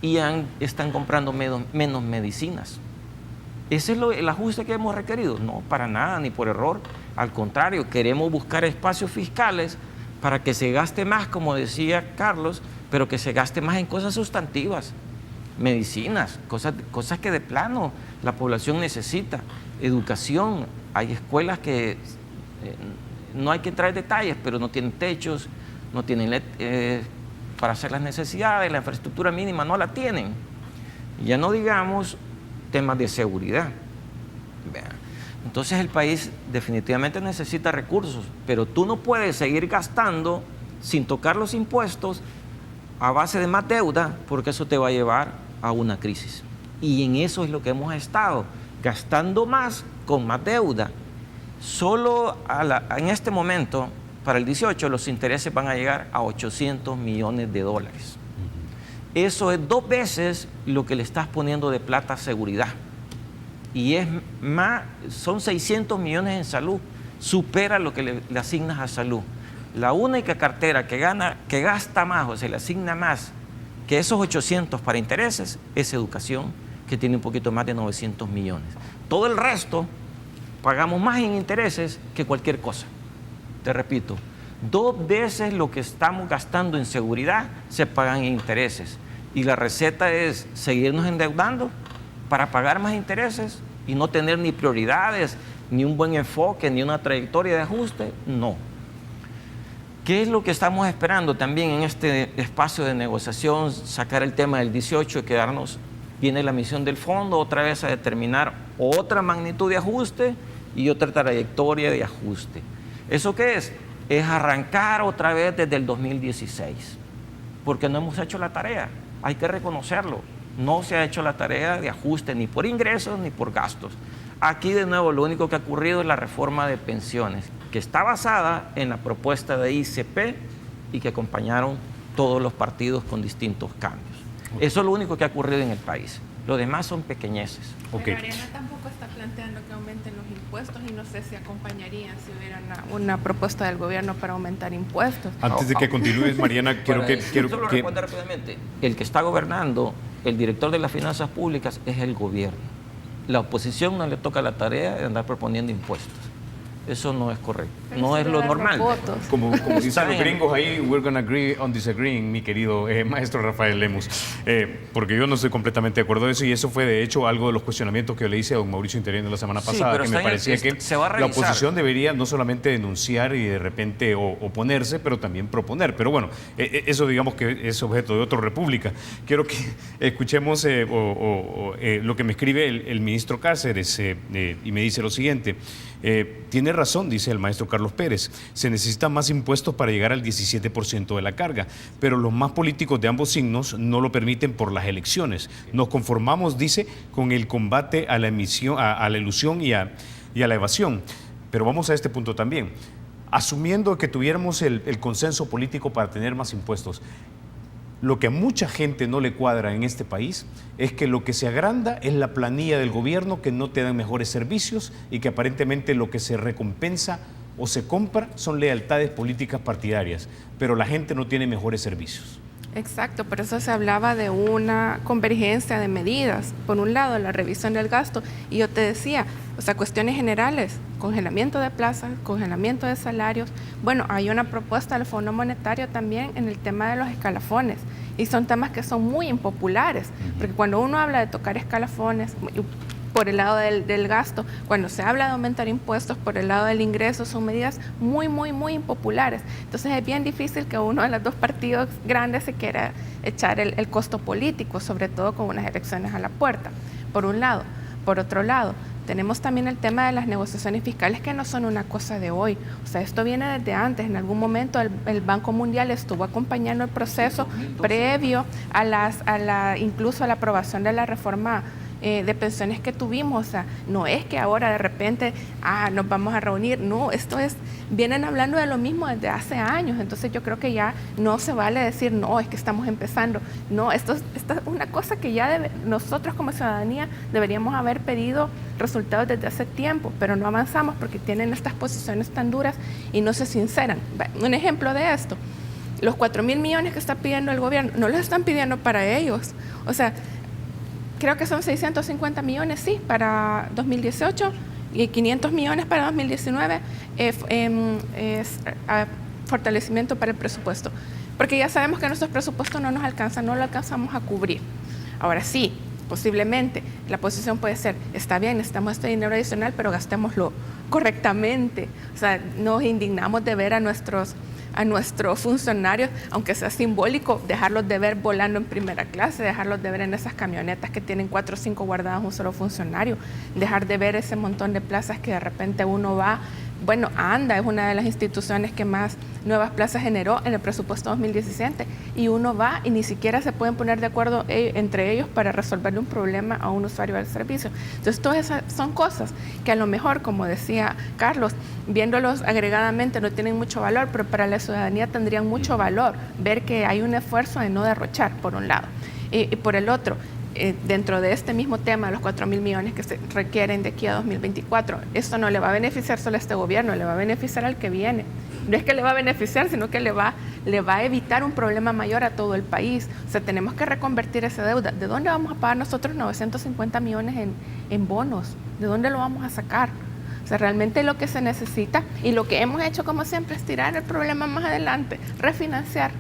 y están comprando menos medicinas. ¿Ese es el ajuste que hemos requerido? No, para nada, ni por error. Al contrario, queremos buscar espacios fiscales para que se gaste más, como decía Carlos, pero que se gaste más en cosas sustantivas, medicinas, cosas que de plano la población necesita, educación. Hay escuelas que no hay que entrar en detalles, pero no tienen techos, no tienen para hacer las necesidades, la infraestructura mínima no la tienen. Ya no digamos temas de seguridad. Entonces el país definitivamente necesita recursos, pero tú no puedes seguir gastando sin tocar los impuestos a base de más deuda, porque eso te va a llevar a una crisis. Y en eso es lo que hemos estado, gastando más con más deuda. Solo en este momento, para el 18, los intereses van a llegar a 800 millones de dólares. Eso es 2 veces lo que le estás poniendo de plata a seguridad. Y es más, son 600 millones en salud, supera lo que le asignas a salud. La única cartera que gasta más o se le asigna más que esos 800 para intereses es educación, que tiene un poquito más de 900 millones. Todo el resto pagamos más en intereses que cualquier cosa. Te repito, 2 veces lo que estamos gastando en seguridad se pagan en intereses. Y la receta es seguirnos endeudando para pagar más intereses y no tener ni prioridades, ni un buen enfoque, ni una trayectoria de ajuste. No. ¿Qué es lo que estamos esperando también en este espacio de negociación? Sacar el tema del 18 y quedarnos, viene la misión del fondo, otra vez a determinar otra magnitud de ajuste y otra trayectoria de ajuste. ¿Eso qué es? Es arrancar otra vez desde el 2016, porque no hemos hecho la tarea, hay que reconocerlo. No se ha hecho la tarea de ajuste ni por ingresos ni por gastos. Aquí de nuevo lo único que ha ocurrido es la reforma de pensiones, que está basada en la propuesta de ICP y que acompañaron todos los partidos con distintos cambios. Eso es lo único que ha ocurrido en el país. Lo demás son pequeñeces. Pero Arena tampoco está planteando que aumenten los impuestos y no sé si acompañarían si hubiera una propuesta del gobierno para aumentar impuestos. Antes de que continúes, Mariana, quiero solo responder rápidamente. El que está gobernando, el director de las finanzas públicas, es el gobierno. La oposición no le toca la tarea de andar proponiendo impuestos. Eso no es correcto, Pero no es lo normal. Como dicen los gringos ahí, we're gonna agree on disagreeing, mi querido maestro Rafael Lemus, porque yo no estoy completamente de acuerdo de eso, y eso fue de hecho algo de los cuestionamientos que yo le hice a don Mauricio Interiano la semana pasada, que me parecía que la oposición debería no solamente denunciar y de repente oponerse, pero también proponer. Pero bueno, eso digamos que es objeto de otra república. Quiero que escuchemos lo que me escribe el ministro Cáceres, y me dice lo siguiente. Tiene razón, dice el maestro Carlos Pérez, se necesitan más impuestos para llegar al 17% de la carga, pero los más políticos de ambos signos no lo permiten por las elecciones. Nos conformamos, dice, con el combate a la ilusión y a la evasión. Pero vamos a este punto también. Asumiendo que tuviéramos el consenso político para tener más impuestos, lo que a mucha gente no le cuadra en este país es que lo que se agranda es la planilla del gobierno, que no te dan mejores servicios y que aparentemente lo que se recompensa o se compra son lealtades políticas partidarias, pero la gente no tiene mejores servicios. Exacto, por eso se hablaba de una convergencia de medidas. Por un lado, la revisión del gasto, y yo te decía, o sea, cuestiones generales, congelamiento de plazas, congelamiento de salarios. Bueno, hay una propuesta del Fondo Monetario también en el tema de los escalafones, y son temas que son muy impopulares, porque cuando uno habla de tocar escalafones, por el lado del gasto, cuando se habla de aumentar impuestos por el lado del ingreso, son medidas muy, muy, muy impopulares. Entonces es bien difícil que uno de los dos partidos grandes se quiera echar el costo político, sobre todo con unas elecciones a la puerta, por un lado. Por otro lado, tenemos también el tema de las negociaciones fiscales, que no son una cosa de hoy. O sea, esto viene desde antes. En algún momento el Banco Mundial estuvo acompañando el proceso previo incluso a la aprobación de la reforma de pensiones que tuvimos. O sea, no es que ahora de repente nos vamos a reunir. No, vienen hablando de lo mismo desde hace años. Entonces yo creo que ya no se vale decir, no, es que estamos empezando. No, esto es una cosa que ya nosotros como ciudadanía deberíamos haber pedido resultados desde hace tiempo, pero no avanzamos porque tienen estas posiciones tan duras y no se sinceran. Un ejemplo de esto, los 4.000 millones que está pidiendo el gobierno, no los están pidiendo para ellos. O sea, creo que son 650 millones, sí, para 2018 y 500 millones para 2019, fortalecimiento para el presupuesto. Porque ya sabemos que nuestros presupuestos no nos alcanzan, no lo alcanzamos a cubrir. Ahora sí, posiblemente la posición puede ser, está bien, necesitamos este dinero adicional, pero gastémoslo correctamente. O sea, nos indignamos de ver a nuestros funcionarios, aunque sea simbólico, dejarlos de ver volando en primera clase, dejarlos de ver en esas camionetas que tienen 4 o 5 guardadas un solo funcionario, dejar de ver ese montón de plazas que de repente uno va. Bueno, ANDA es una de las instituciones que más nuevas plazas generó en el presupuesto 2017, y uno va y ni siquiera se pueden poner de acuerdo entre ellos para resolverle un problema a un usuario del servicio. Entonces, todas esas son cosas que a lo mejor, como decía Carlos, viéndolos agregadamente no tienen mucho valor, pero para la ciudadanía tendrían mucho valor ver que hay un esfuerzo de no derrochar, por un lado. Y por el otro, dentro de este mismo tema, los 4.000 millones que se requieren de aquí a 2024, esto no le va a beneficiar solo a este gobierno, le va a beneficiar al que viene. no es que le va a beneficiar, sino que le va a evitar un problema mayor a todo el país. O sea, tenemos que reconvertir esa deuda. ¿De dónde vamos a pagar nosotros 950 millones en bonos? ¿De dónde lo vamos a sacar? O sea, realmente lo que se necesita y lo que hemos hecho como siempre es tirar el problema más adelante, refinanciar,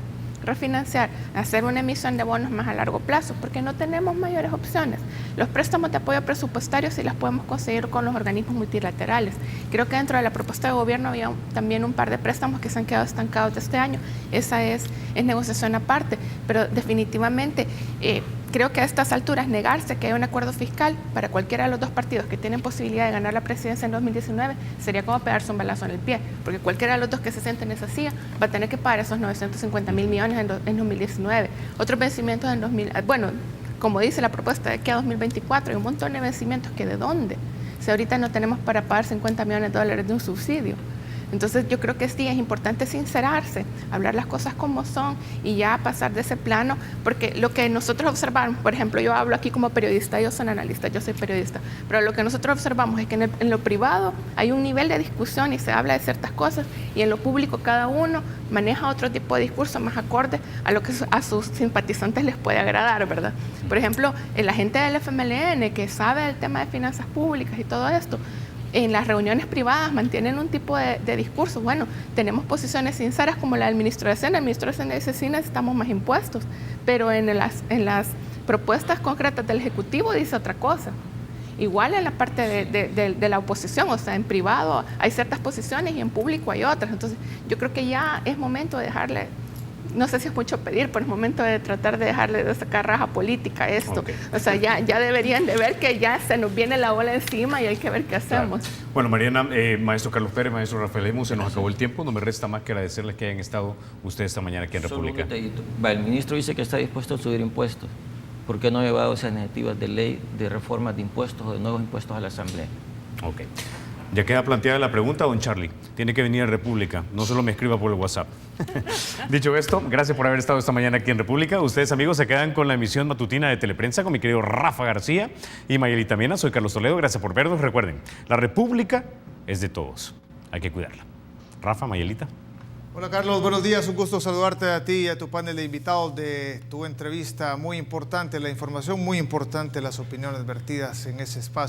hacer una emisión de bonos más a largo plazo, porque no tenemos mayores opciones. Los préstamos de apoyo presupuestario sí las podemos conseguir con los organismos multilaterales. Creo que dentro de la propuesta de gobierno había también un par de préstamos que se han quedado estancados de este año. Esa es negociación aparte, pero definitivamente creo que a estas alturas negarse que haya un acuerdo fiscal para cualquiera de los dos partidos que tienen posibilidad de ganar la presidencia en 2019 sería como pegarse un balazo en el pie, porque cualquiera de los dos que se sienten en esa silla va a tener que pagar esos 950 mil millones en 2019. Otros vencimientos en 2000, bueno, como dice la propuesta de aquí a 2024, hay un montón de vencimientos que ¿de dónde? Si ahorita no tenemos para pagar 50 millones de dólares de un subsidio. Entonces yo creo que sí, es importante sincerarse, hablar las cosas como son y ya pasar de ese plano, porque lo que nosotros observamos, por ejemplo, yo hablo aquí como periodista, ellos son analistas, yo soy periodista, pero lo que nosotros observamos es que en lo privado hay un nivel de discusión y se habla de ciertas cosas, y en lo público cada uno maneja otro tipo de discurso más acorde a lo que a sus simpatizantes les puede agradar, ¿verdad? Por ejemplo, la gente del FMLN que sabe del tema de finanzas públicas y todo esto, en las reuniones privadas mantienen un tipo de discurso. Bueno, tenemos posiciones sinceras como la del ministro de Hacienda. El ministro de Hacienda dice, sí, necesitamos más impuestos, pero en las propuestas concretas del Ejecutivo dice otra cosa. Igual en la parte de la oposición, o sea, en privado hay ciertas posiciones y en público hay otras. Entonces, yo creo que ya es momento de dejarle, no sé si es mucho pedir, pero es momento de tratar de dejarle de sacar raja política a esto. Okay. O sea, ya deberían de ver que ya se nos viene la ola encima y hay que ver qué hacemos. Claro. Bueno, Mariana, maestro Carlos Pérez, maestro Rafael Lemus, se nos acabó el tiempo. No me resta más que agradecerles que hayan estado ustedes esta mañana aquí en República. El ministro dice que está dispuesto a subir impuestos. ¿Por qué no ha llevado esas iniciativas de ley de reformas de impuestos o de nuevos impuestos a la Asamblea? Ok. Ya queda planteada la pregunta, don Charlie. Tiene que venir a República, no solo me escriba por el WhatsApp. Dicho esto, gracias por haber estado esta mañana aquí en República. Ustedes, amigos, se quedan con la emisión matutina de Teleprensa con mi querido Rafa García y Mayelita Mena. Soy Carlos Toledo, gracias por vernos. Recuerden, la República es de todos. Hay que cuidarla. Rafa, Mayelita. Hola Carlos, buenos días. Un gusto saludarte a ti y a tu panel de invitados de tu entrevista muy importante, la información muy importante, las opiniones vertidas en ese espacio.